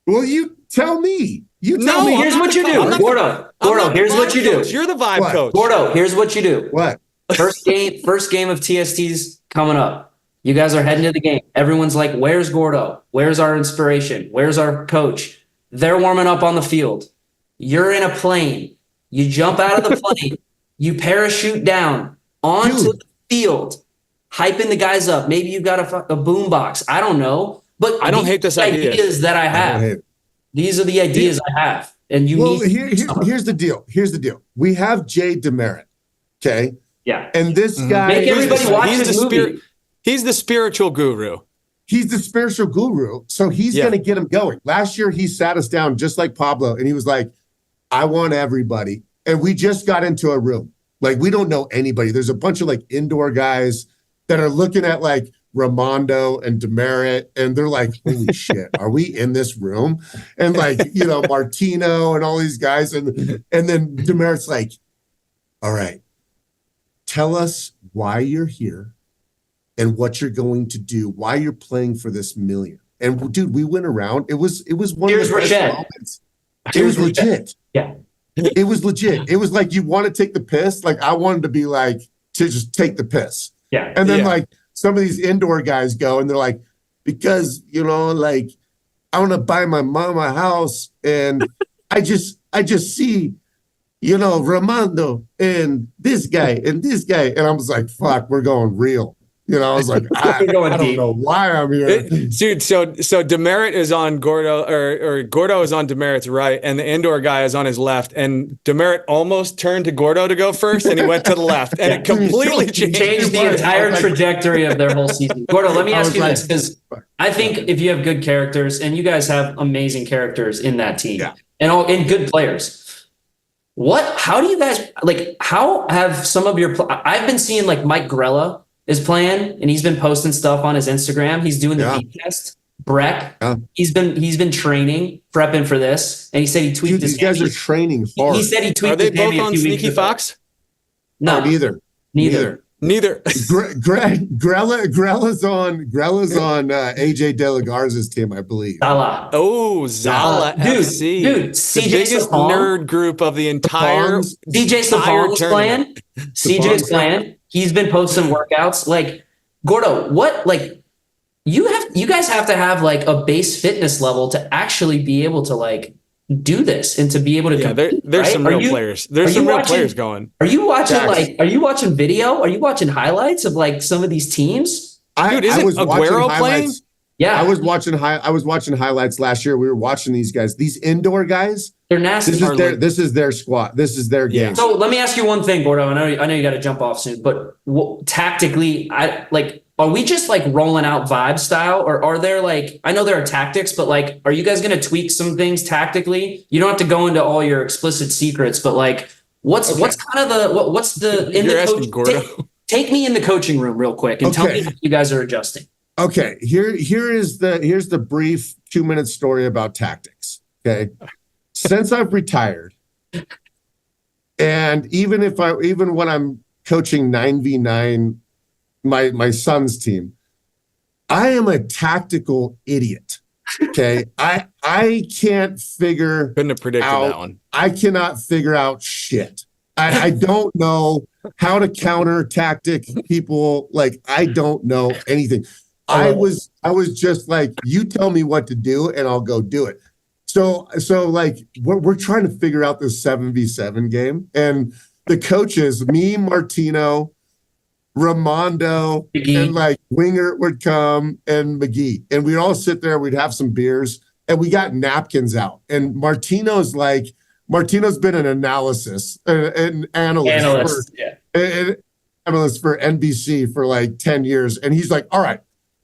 Speaker 3: Well, you tell me.
Speaker 4: Tell me. Here's what you do, Gordo. Here's what you do.
Speaker 2: You're the vibe coach.
Speaker 4: Gordo, here's what you do.
Speaker 3: What?
Speaker 4: First game of TST's coming up. You guys are heading to the game. Everyone's like, where's Gordo? Where's our inspiration? Where's our coach? They're warming up on the field. You're in a plane. You jump out of the plane. You parachute down onto the field, hyping the guys up. Maybe you've got a boom box. I don't know. But
Speaker 2: I don't hate this idea.
Speaker 4: Ideas that I have. These are the ideas I have. And
Speaker 3: here's the deal. Here's the deal. We have Jay Demerit. Okay.
Speaker 4: Yeah.
Speaker 3: And this guy.
Speaker 4: Make everybody watch this movie.
Speaker 2: He's the spiritual guru.
Speaker 3: He's the spiritual guru. So he's going to get him going. Last year, he sat us down just like Pablo. And he was like, I want everybody. And we just got into a room. Like, we don't know anybody. There's a bunch of like indoor guys that are looking at like Ramondo and Demerit. And they're like, holy shit, are we in this room? And like, Martino and all these guys. And then Demerit's like, all right, tell us why you're here. And what you're going to do, why you're playing for this million. And dude, we went around. It was one of the best moments. It was legit.
Speaker 4: Yeah.
Speaker 3: It was legit. It was like you want to take the piss. Like I wanted to be like to just take the piss.
Speaker 4: Yeah.
Speaker 3: And then like some of these indoor guys go and they're like, because like I want to buy my mom a house and I just see Ramondo and this guy. And I was like, fuck, we're going real. I was like, I don't know why I'm here.
Speaker 2: Dude, so Demerit is on Gordo, or Gordo is on Demerit's right, and the indoor guy is on his left. And Demerit almost turned to Gordo to go first, and he went to the left. And it completely changed
Speaker 4: the entire trajectory of their whole season. Gordo, let me ask you this, because I think if you have good characters, and you guys have amazing characters in that team, and good players, how do you guys, how have some of your, I've been seeing like Mike Grella is playing, and he's been posting stuff on his Instagram. He's doing the beat test. Brek, he's been training, prepping for this, and he said he tweaked his.
Speaker 3: These guys are training hard.
Speaker 4: He said he tweaked.
Speaker 2: Are they both on Sneaky Fox?
Speaker 3: No, neither. Grella's on AJ De La Garza's team, I believe.
Speaker 4: Zala.
Speaker 2: Oh, Zala FC.
Speaker 4: Dude,
Speaker 2: the biggest nerd group of the entire
Speaker 4: CJ Sapong's playing. CJ's playing. He's been posting workouts. Like, Gordo, you guys have to have like a base fitness level to actually be able to like do this and to be able to compete,
Speaker 2: there's
Speaker 4: right?
Speaker 2: some real players. There's some real players going.
Speaker 4: Are you watching video? Are you watching highlights of like some of these teams?
Speaker 2: Dude, isn't Aguero playing?
Speaker 3: Yeah. I was watching highlights last year. We were watching these guys, these indoor guys.
Speaker 4: They're nasty.
Speaker 3: This is their squad. This is their game.
Speaker 4: So let me ask you one thing, Gordo. I know you got to jump off soon, but tactically, are we just like rolling out vibe style, or are there I know there are tactics, but like, are you guys going to tweak some things tactically? You don't have to go into all your explicit secrets, but like, what's kind of what's the in
Speaker 2: You're
Speaker 4: the
Speaker 2: asking Gordo.
Speaker 4: Take me in the coaching room real quick and tell me how you guys are adjusting.
Speaker 3: Okay, here's the brief 2-minute story about tactics. Okay. Since I've retired, and even when I'm coaching 9v9, my son's team, I am a tactical idiot. Okay, I can't figure.
Speaker 2: Couldn't have predicted that one.
Speaker 3: I cannot figure out shit. I don't know how to counter tactic people. Like, I don't know anything. I was just like, you tell me what to do and I'll go do it. So like we're trying to figure out this 7v7 game, and the coaches, me, Martino, Ramondo, and like Winger would come, and McGee, and we'd all sit there. We'd have some beers, and we got napkins out. And Martino's been an analyst for NBC for like 10 years, and he's like, all right,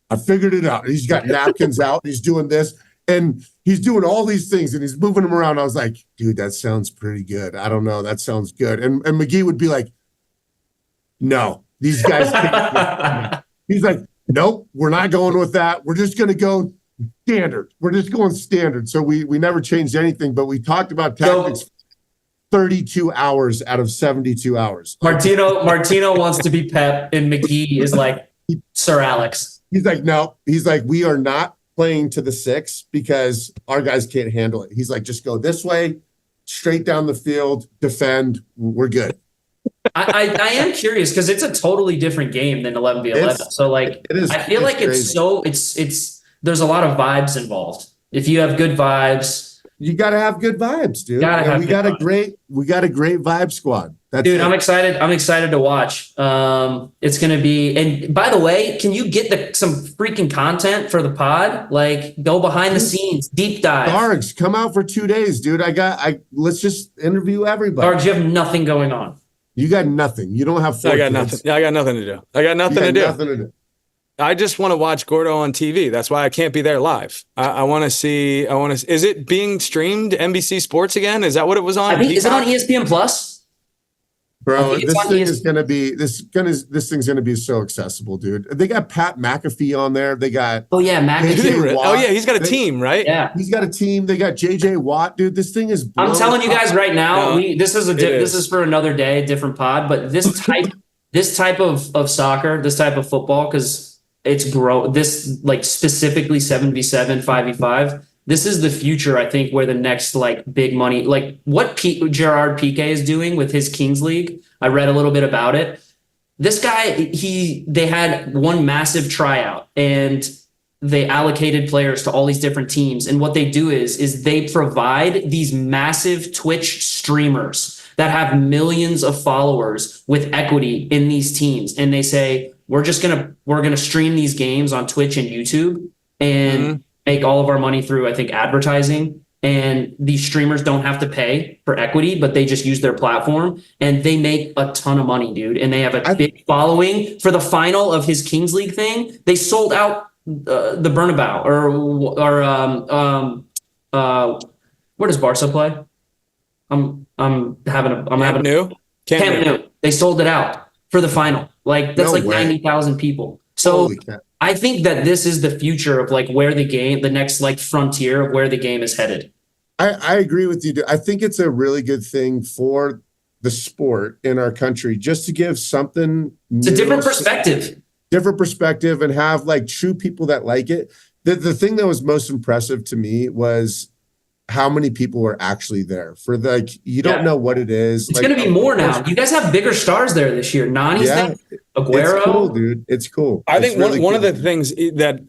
Speaker 3: I figured it out. And he's got napkins out. And he's doing this. And he's doing all these things. And he's moving them around. I was like, dude, that sounds pretty good. I don't know. That sounds good. And McGee would be like, no, these guys can't. He's like, nope, we're not going with that. We're just going to go standard. We're just going standard. So we never changed anything, but we talked about tactics 32 hours out of 72 hours.
Speaker 4: Martino wants to be Pep, and McGee is like Sir Alex.
Speaker 3: He's like, no. He's like, we are not playing to the 6 because our guys can't handle it. He's like, just go this way, straight down the field, defend. We're good.
Speaker 4: I am curious because it's a totally different game than 11v11. So like, I feel like it's there's a lot of vibes involved. If you have good vibes,
Speaker 3: you got to have good vibes, dude. We got a great vibe squad.
Speaker 4: Dude, I'm excited. I'm excited to watch. It's going to be, and by the way, can you get some freaking content for the pod? Like go behind the scenes, deep dive.
Speaker 3: Dargs, come out for 2 days, dude. Let's just interview everybody.
Speaker 4: Dargs, you have nothing going on.
Speaker 3: You got nothing. You don't have 4
Speaker 2: I got
Speaker 3: kids.
Speaker 2: nothing. Yeah, I got nothing to do. Nothing to do. I just want to watch Gordo on TV. That's why I can't be there live. I want to see. Is it being streamed NBC Sports again? Is that what it was on?
Speaker 4: I think, is it on ESPN Plus?
Speaker 3: Bro, this thing's gonna be so accessible, dude. They got Pat McAfee on there. They got
Speaker 4: McAfee.
Speaker 2: Oh yeah, he's got a team, right?
Speaker 4: Yeah,
Speaker 3: he's got a team. They got JJ Watt, dude. This thing is.
Speaker 4: I'm telling you guys right now. This is for another day, different pod. But this type of soccer, this type of football, because it's this like specifically 7v7, 5v5. This is the future, I think, where the next like big money, like what Gerard Piqué is doing with his Kings League. I read a little bit about it. This guy, they had one massive tryout and they allocated players to all these different teams. And what they do is they provide these massive Twitch streamers that have millions of followers with equity in these teams. And they say, we're gonna stream these games on Twitch and YouTube and make all of our money through, I think, advertising. And these streamers don't have to pay for equity, but they just use their platform and they make a ton of money, dude. And they have a big following. For the final of his Kings League thing, they sold out the Bernabeu where does Barca play?
Speaker 2: Camp Nou.
Speaker 4: They sold it out for the final. Like that's 90,000 people. So I think that this is the future of like where the next like frontier of where the game is headed.
Speaker 3: I agree with you. I think it's a really good thing for the sport in our country just to give something.
Speaker 4: It's a different perspective
Speaker 3: and have like true people that like it. The thing that was most impressive to me was how many people were actually there for you don't know what it is.
Speaker 4: It's going to be more now. You guys have bigger stars there this year. Nani's there. Aguero.
Speaker 3: It's cool, dude. It's cool.
Speaker 2: I think one of the things that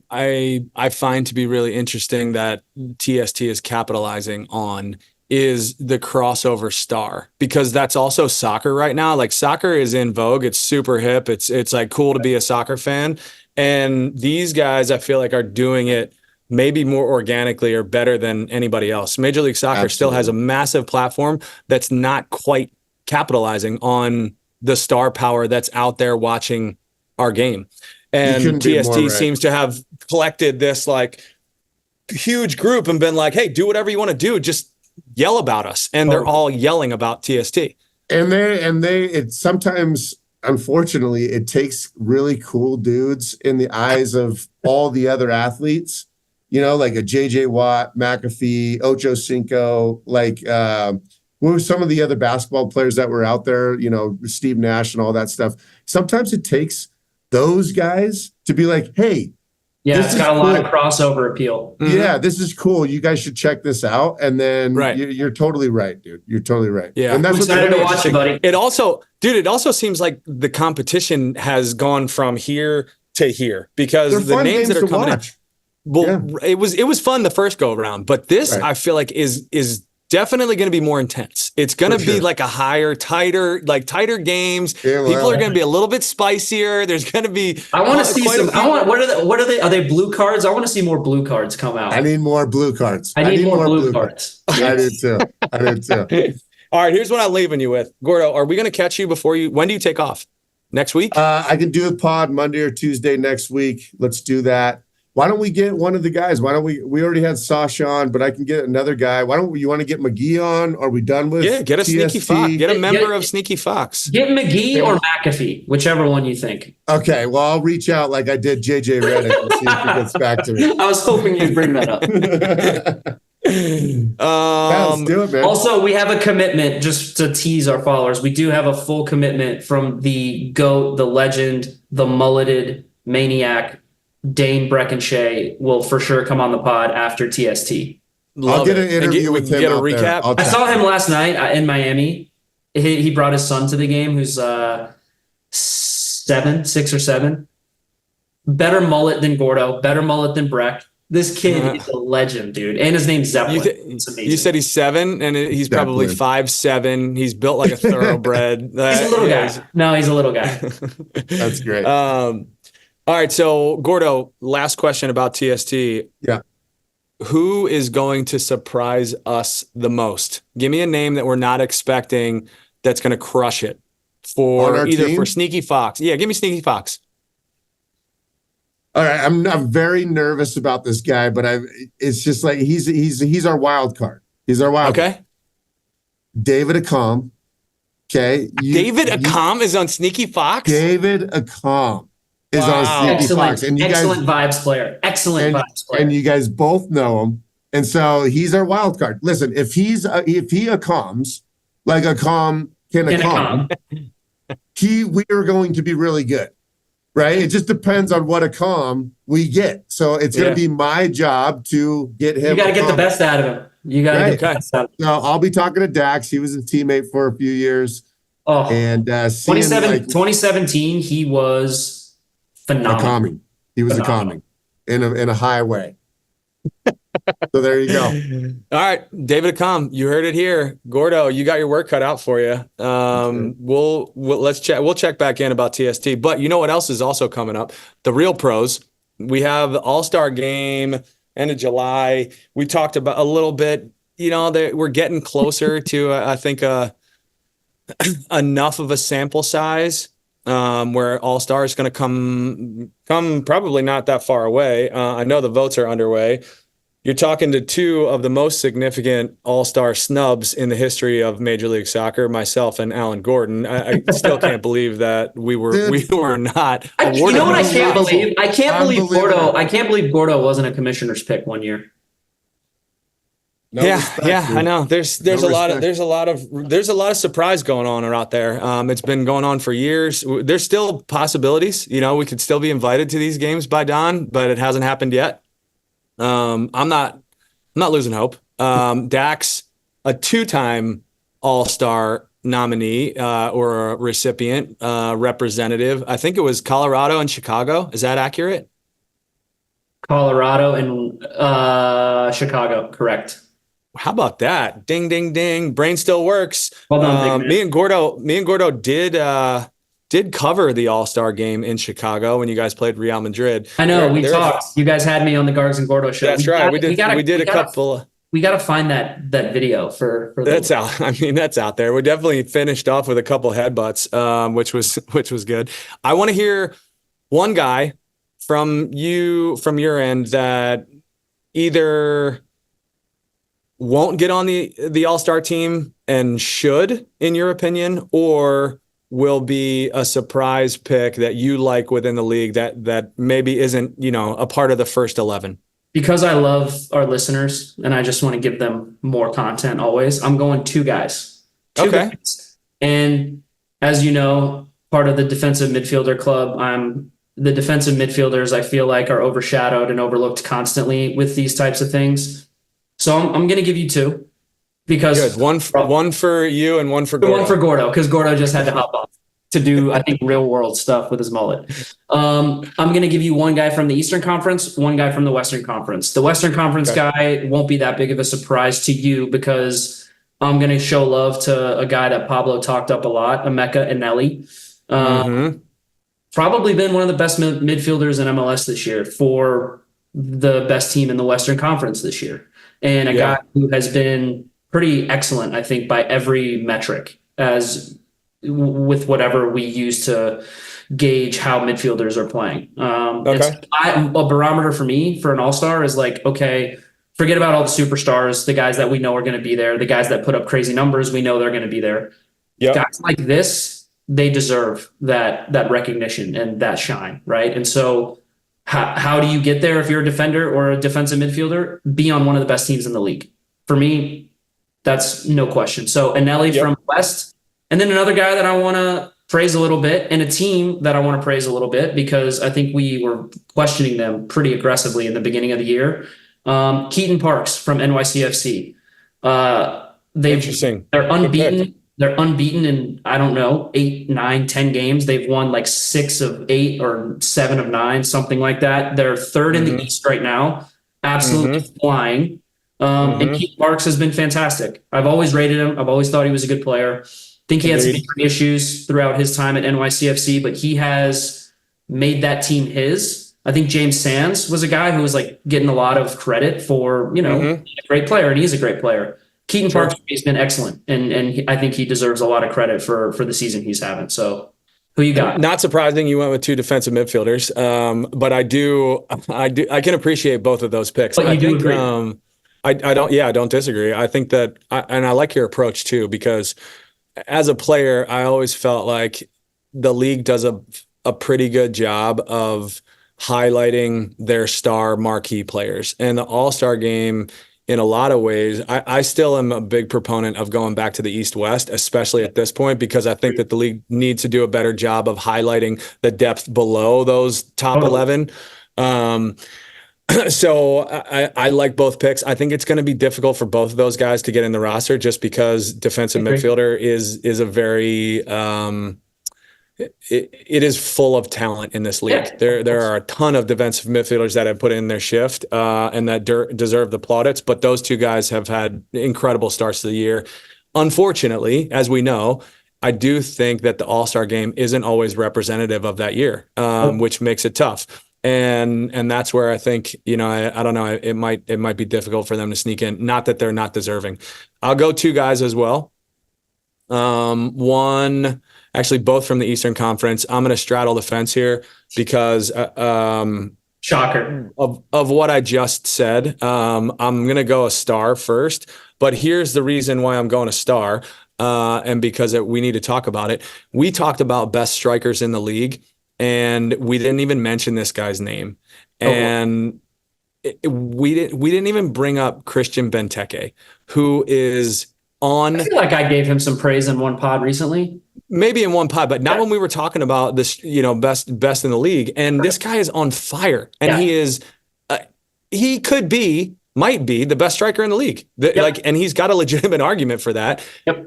Speaker 2: I find to be really interesting that TST is capitalizing on is the crossover star, because that's also soccer right now. Like soccer is in vogue. It's super hip. It's like cool to be a soccer fan. And these guys, I feel like, are doing it maybe more organically or better than anybody else. Major League Soccer still has a massive platform that's not quite capitalizing on the star power that's out there watching our game. And TST seems to have collected this like huge group and been like, hey, do whatever you want to do. Just yell about us. And they're all yelling about TST.
Speaker 3: And it's sometimes, unfortunately, it takes really cool dudes in the eyes of all the other athletes. You know, like a JJ Watt, McAfee, Ocho Cinco, like what were some of the other basketball players that were out there, you know, Steve Nash and all that stuff. Sometimes it takes those guys to be like, hey.
Speaker 4: Yeah, it's got a lot of crossover appeal.
Speaker 3: Yeah, this is cool. You guys should check this out. And then you're totally right, dude. You're totally right.
Speaker 2: Yeah.
Speaker 3: And that's
Speaker 4: I'm excited to watch it, buddy.
Speaker 2: It also seems like the competition has gone from here to here because the names that are coming in. Well, it was fun the first go around, but this I feel like is definitely going to be more intense. It's going to be like a tighter games. Yeah, people are going to be a little bit spicier. There's going to be.
Speaker 4: I want to see some. What are they? Are they blue cards? I want to see more blue cards come out.
Speaker 3: I need more blue cards.
Speaker 4: I need more blue cards.
Speaker 3: I did too.
Speaker 2: All right, here's what I'm leaving you with, Gordo. Are we going to catch you before you? When do you take off? Next week?
Speaker 3: I can do a pod Monday or Tuesday next week. Let's do that. Why don't we get one of the guys? Why don't we already had Sasha on, but I can get another guy. Why don't you want to get McGee on? Are we done with
Speaker 2: get a
Speaker 3: TST?
Speaker 2: Sneaky Fox. Get a member of Sneaky Fox.
Speaker 4: Get McGee or McAfee, whichever one you think.
Speaker 3: Okay, well, I'll reach out like I did JJ Redick and see if he gets back to me.
Speaker 4: I was hoping you'd bring that up.
Speaker 3: Let's do it, man.
Speaker 4: Also, we have a commitment, just to tease our followers. We do have a full commitment from the GOAT, the legend, the mulleted maniac, Dane, Brek, and Shea will for sure come on the pod after TST.
Speaker 3: I'll get an interview with him.
Speaker 2: Get a recap.
Speaker 4: I saw him last night in Miami. He brought his son to the game, who's 6 or 7. Better mullet than Gordo, better mullet than Brek. This kid is a legend, dude. And his name's Zeppelin. It's amazing.
Speaker 2: You said he's 7, and he's probably 5'7". He's built like a thoroughbred.
Speaker 4: He's a little guy. No, he's a little guy.
Speaker 3: That's great.
Speaker 2: All right, so Gordo, last question about TST.
Speaker 3: Yeah.
Speaker 2: Who is going to surprise us the most? Give me a name that we're not expecting that's going to crush it for either team? For Sneaky Fox. Yeah, give me Sneaky Fox.
Speaker 3: All right, I'm very nervous about this guy, but it's just like he's our wild card. He's our wild card. David Accam. Okay.
Speaker 2: David Accam is on Sneaky Fox?
Speaker 3: David Accam is on Sneaky Fox. And
Speaker 4: excellent vibes player. Excellent vibes player.
Speaker 3: And you guys both know him. And so he's our wild card. Listen, if he Accams, like Accam can Accam, we are going to be really good. Right? It just depends on what Accam we get. So it's going to be my job to get him.
Speaker 4: You got to get the best out of him. You got to get the best out of him.
Speaker 3: So I'll be talking to Dax. He was a teammate for a few years.
Speaker 4: Oh,
Speaker 3: and
Speaker 4: 2017, he was phenomenal.
Speaker 3: He was Accaming in a high way. So there you go.
Speaker 2: All right, David Accam, you heard it here. Gordo, you got your work cut out for you. Let's check. We'll check back in about TST. But you know what else is also coming up? The real pros. We have the All Star Game end of July. We talked about a little bit. You know, we're getting closer to I think enough of a sample size where All Star is going to come probably not that far away. I know the votes are underway. You're talking to 2 of the most significant all-star snubs in the history of Major League Soccer, myself and Alan Gordon. I still can't believe that we were not.
Speaker 4: You know what I can't believe? I can't believe Gordo wasn't a commissioner's pick one year.
Speaker 2: I know. There's a lot of surprise going on out there. It's been going on for years. There's still possibilities. You know, we could still be invited to these games by Don, but it hasn't happened yet. I'm not losing hope. Dax, a 2-time All-Star nominee or a recipient, representative. I think it was Colorado and Chicago. Is that accurate?
Speaker 4: Colorado and Chicago, correct.
Speaker 2: How about that? Ding, ding, ding. Brain still works.
Speaker 4: Well done,
Speaker 2: me and Gordo did cover the All-Star game in Chicago when you guys played Real Madrid.
Speaker 4: I know, we talked. You guys had me on the Gargs and Gordo show.
Speaker 2: That's right. We did a couple.
Speaker 4: We got to find that video for
Speaker 2: that's out. I mean, that's out there. We definitely finished off with a couple headbutts, which was good. I want to hear one guy from your end that either won't get on the All-Star team and should, in your opinion, or will be a surprise pick that you like within the league that maybe isn't, a part of the first 11?
Speaker 4: Because I love our listeners and I just want to give them more content always, I'm going 2 guys. Two guys. And as you know, part of the defensive midfielder club, the defensive midfielders I feel like are overshadowed and overlooked constantly with these types of things. So I'm going to give you 2. Because
Speaker 2: good. One for you and one for Gordo.
Speaker 4: One for Gordo, because Gordo just had to hop off to do, I think, real world stuff with his mullet. I'm going to give you one guy from the Eastern Conference, one guy from the Western Conference. The Western Conference guy won't be that big of a surprise to you because I'm going to show love to a guy that Pablo talked up a lot, Emeka Eneli. Probably been one of the best midfielders in MLS this year for the best team in the Western Conference this year. And a guy who has been pretty excellent, I think, by every metric, as with whatever we use to gauge how midfielders are playing.
Speaker 2: Okay.
Speaker 4: A barometer for me for an all-star is like, okay, forget about all the superstars, the guys that we know are going to be there, the guys that put up crazy numbers, we know they're going to be there. Yep. Guys like this, they deserve that recognition and that shine, right? And so how do you get there if you're a defender or a defensive midfielder? Be on one of the best teams in the league. For me, that's no question. So Anelli from West, and then another guy that I want to praise a little bit, and a team that I want to praise a little bit because I think we were questioning them pretty aggressively in the beginning of the year. Keaton Parks from NYCFC. They're unbeaten. They're unbeaten in, I don't know, 8, 9, 10 games. They've won like 6 of 8 or 7 of 9, something like that. They're third in the East right now. Absolutely flying. And Keaton Parks has been fantastic. I've always rated him. I've always thought he was a good player. Think he had some issues throughout his time at NYCFC, but he has made that team his. I think James Sands was a guy who was like getting a lot of credit for, being a great player, and he's a great player. Keaton Parks has been excellent, and I think he deserves a lot of credit for the season he's having. So, who you got?
Speaker 2: Not surprising, you went with 2 defensive midfielders, but I can appreciate both of those picks.
Speaker 4: But you do agree.
Speaker 2: I don't disagree. I think that, and I like your approach too, because as a player, I always felt like the league does a pretty good job of highlighting their star marquee players, and the All-Star Game, in a lot of ways, I still am a big proponent of going back to the East-West, especially at this point, because I think that the league needs to do a better job of highlighting the depth below those top 11. So I like both picks. I think it's going to be difficult for both of those guys to get in the roster, just because defensive midfielder is a very it is full of talent in this league. There are a ton of defensive midfielders that have put in their shift and that deserve the plaudits, but those 2 guys have had incredible starts to the year. Unfortunately, as we know, I do think that the All-Star Game isn't always representative of that year, which makes it tough. And that's where I think, I don't know, it might be difficult for them to sneak in. Not that they're not deserving. I'll go 2 guys as well. One, actually both from the Eastern Conference. I'm going to straddle the fence here because
Speaker 4: shocker
Speaker 2: of what I just said. I'm going to go a star first, but here's the reason why I'm going a star, and because we need to talk about it. We talked about best strikers in the league, and we didn't even mention this guy's name. And we didn't even bring up Christian Benteke, who is on.
Speaker 4: I feel like I gave him some praise in one pod recently.
Speaker 2: Maybe in one pod, but not when we were talking about this, best in the league. And this guy is on fire, and he is, might be the best striker in the league. And he's got a legitimate argument for that.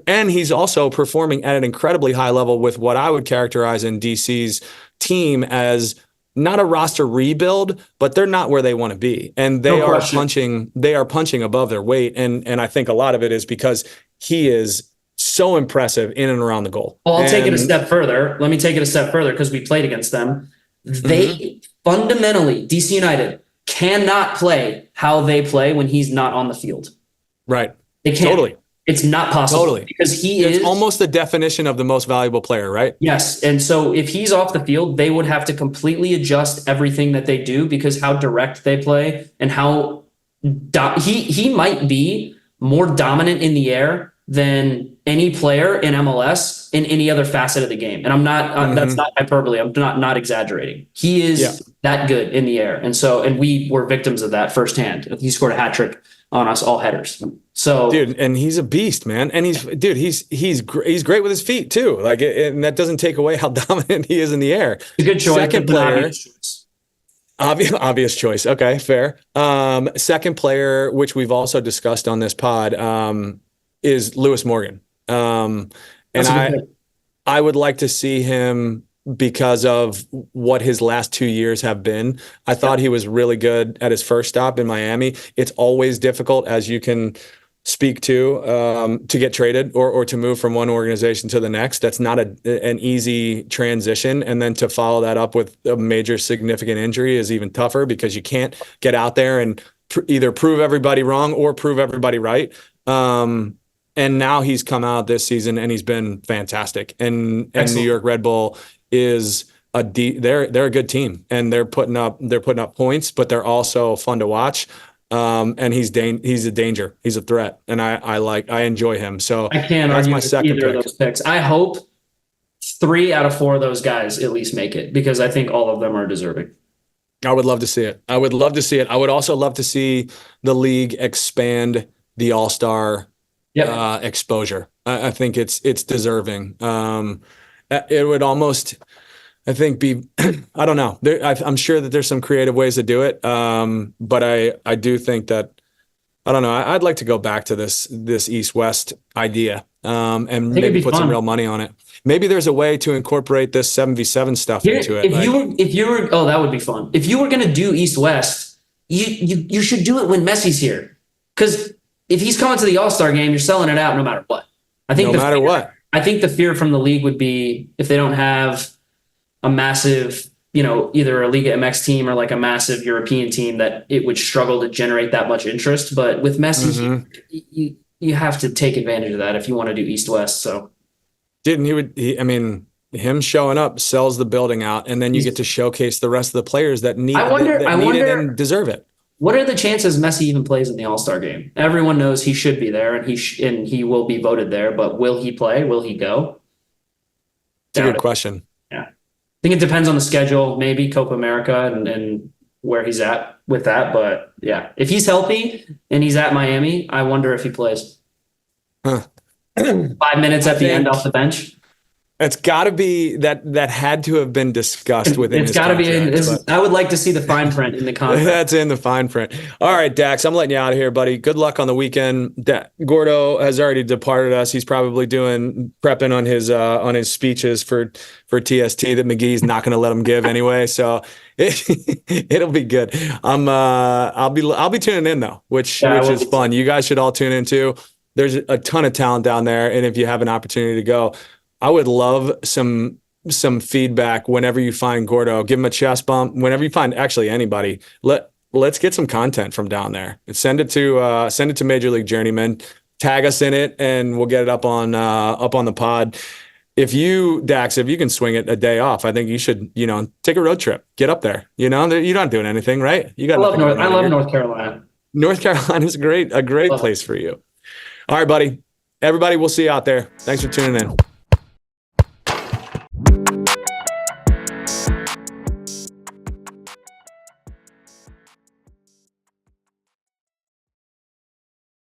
Speaker 2: And he's also performing at an incredibly high level with what I would characterize in DC's team as not a roster rebuild, but they're not where they want to be. And they are punching above their weight. And I think a lot of it is because he is so impressive in and around the goal.
Speaker 4: Well, I'll take it a step further. Let me take it a step further because we played against them. They fundamentally, DC United, cannot play how they play when he's not on the field.
Speaker 2: Right.
Speaker 4: They can't.
Speaker 2: Totally.
Speaker 4: It's not possible.
Speaker 2: Totally.
Speaker 4: Because
Speaker 2: it's almost the definition of the most valuable player, right?
Speaker 4: Yes. And so if he's off the field, they would have to completely adjust everything that they do because how direct they play and how he might be more dominant in the air than any player in MLS in any other facet of the game. And I'm not, that's not hyperbole. I'm not exaggerating. He is that good in the air. And we were victims of that firsthand. He scored a hat trick on us all headers. So
Speaker 2: dude, and he's a beast, man. And he's great with his feet too. Like, and that doesn't take away how dominant he is in the air.
Speaker 4: A good choice.
Speaker 2: Second player, obvious choice. Okay, fair. Second player, which we've also discussed on this pod, is Lewis Morgan. And I would like to see him because of what his last 2 years have been. I thought he was really good at his first stop in Miami. It's always difficult, as you can speak to get traded or to move from one organization to the next. That's not an easy transition. And then to follow that up with a major significant injury is even tougher because you can't get out there and either prove everybody wrong or prove everybody right. And now he's come out this season and he's been fantastic. And New York Red Bull is they're a good team, and they're putting up points, but they're also fun to watch. And he's a danger. He's a threat, and I enjoy him. So
Speaker 4: I can't
Speaker 2: that's
Speaker 4: argue
Speaker 2: my second
Speaker 4: either
Speaker 2: pick.
Speaker 4: of those picks. I hope 3 out of 4 of those guys at least make it, because I think all of them are deserving.
Speaker 2: I would love to see it. I would also love to see the league expand the All Star exposure. I think it's deserving. It would almost, I think, be I don't know. I'm sure that there's some creative ways to do it. But I do think that, I don't know. I'd like to go back to this East-West idea, and maybe put some real money on it. Maybe there's a way to incorporate this 7v7 stuff into it.
Speaker 4: If you were, that would be fun. If you were going to do East-West, you should do it when Messi's here. Because if he's coming to the All-Star game, you're selling it out no matter what. I think I think the fear from the league would be, if they don't have a massive, either a Liga MX team or like a massive European team, that it would struggle to generate that much interest. But with Messi, you have to take advantage of that if you want to do East-West. So.
Speaker 2: Him showing up sells the building out, and then you get to showcase the rest of the players that need it and deserve it.
Speaker 4: What are the chances Messi even plays in the All-Star game? Everyone knows he should be there, and he will be voted there. But will he play? Will he go?
Speaker 2: It's a good question.
Speaker 4: Yeah, I think it depends on the schedule. Maybe Copa America and where he's at with that. But yeah, if he's healthy and he's at Miami, I wonder if he plays. 5 minutes at the end off the bench.
Speaker 2: It's got to be that had to have been discussed within.
Speaker 4: It's got to be. I would like to see the fine print in the contract.
Speaker 2: That's in the fine print. All right, Dax, I'm letting you out of here, buddy. Good luck on the weekend. Gordo has already departed us. He's probably prepping on his speeches for TST that McGee's not going to let him give anyway. So it'll be good. I'll be tuning in though, which is fun. You guys should all tune in too. There's a ton of talent down there, and if you have an opportunity to go, I would love some feedback whenever you find Gordo. Give him a chest bump. Whenever you find actually anybody, let's get some content from down there and send it to Major League Journeymen. Tag us in it, and we'll get it up on the pod. Dax, if you can swing it a day off, I think you should take a road trip. Get up there. You're not doing anything, right?
Speaker 4: I love North Carolina.
Speaker 2: North Carolina is a great place for you. All right, buddy. Everybody, we'll see you out there. Thanks for tuning in.